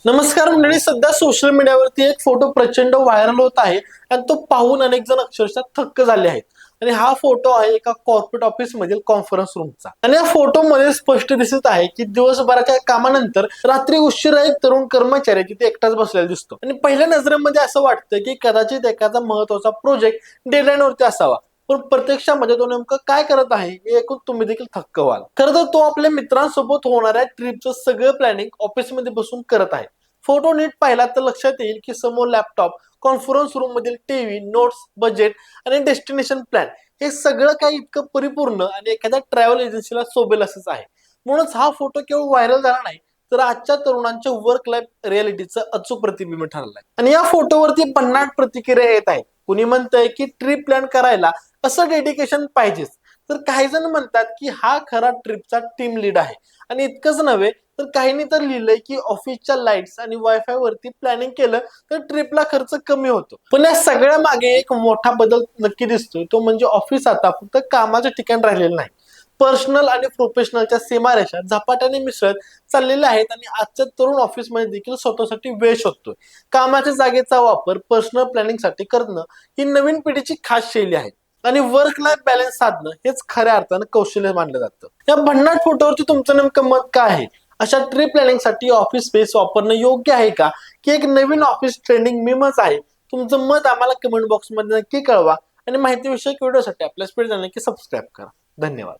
नमस्कार मंडळी, सध्या सोशल मीडियावरती एक फोटो प्रचंड व्हायरल होत आहे आणि तो पाहून अनेक जण अक्षरशः थक्क झाले आहेत. आणि हा फोटो आहे एका कॉर्पोरेट ऑफिस मधील कॉन्फरन्स रूमचा. आणि या फोटोमध्ये स्पष्ट दिसत आहे की दिवसभराच्या कामानंतर रात्री उशिरा एक तरुण कर्मचारी तिथे एकटाच बसलेला दिसतो. आणि पहिल्या नजरेमध्ये असं वाटतं की कदाचित एखादा महत्वाचा प्रोजेक्ट डेडलाईन वरती असावा, पण प्रत्यक्षामध्ये तो नेमकं काय करत आहे हे ऐकून तुम्ही देखील थक्क व्हाल. खरं तर तो आपल्या मित्रांसोबत होणाऱ्या ट्रिपचं सगळं प्लॅनिंग ऑफिसमध्ये बसून करत आहे. फोटो नीट पाहिला तर लक्षात येईल की समोर लॅपटॉप, कॉन्फरन्स रूम मधील टीव्ही, नोट्स, बजेट आणि डेस्टिनेशन प्लॅन हे सगळं काही इतकं परिपूर्ण आणि एखाद्या ट्रॅव्हल एजन्सीला शोभेल असंच आहे. म्हणूनच हा फोटो केवळ व्हायरल झाला नाही, तर आजच्या तरुणांच्या वर्क लाईफ रियालिटीचं अचूक प्रतिबिंब ठरलाय. आणि या फोटोवरती भन्नाट प्रतिक्रिया येत आहेत. कुणी म्हणतंय की ट्रिप प्लॅन करायला असं डेडिकेशन पाहिजेच, तर काही जण म्हणतात की हा खरा ट्रिपचा टीम लीड आहे. आणि इतकंच नव्हे, तर काहींनी तर लिहिलंय की ऑफिसच्या लाईट्स आणि वायफाय वरती प्लॅनिंग केलं तर ट्रिपला खर्च कमी होतो. पण या सगळ्या मागे एक मोठा बदल नक्की दिसतोय, तो म्हणजे ऑफिस आता फक्त कामाचं ठिकाण राहिलेलं नाही. पर्सनल आणि प्रोफेशनलच्या सीमारेषा झपाट्याने मिसळत चाललेल्या आहेत आणि आजच्या तरुण ऑफिसमध्ये देखील स्वतःसाठी वेळ शोधतोय. कामाच्या जागेचा वापर पर्सनल प्लॅनिंगसाठी करणं ही नवीन पिढीची खास शैली आहे. आणि वर्क लाईफ बॅलन्स साधणं हेच खऱ्या अर्थानं कौशल्य मानलं जातं. या भन्नाट फोटोवरती तुमचं नेमकं मत काय आहे? अशा ट्रिप प्लॅनिंगसाठी ऑफिस स्पेस वापरणं योग्य आहे का, की एक नवीन ऑफिस ट्रेंडिंग मीमच आहे? तुमचं मत आम्हाला कमेंट बॉक्समध्ये नक्की कळवा आणि माहितीविषयक व्हिडिओसाठी आपल्या स्पीड चॅनल नक्की सबस्क्राईब करा. धन्यवाद.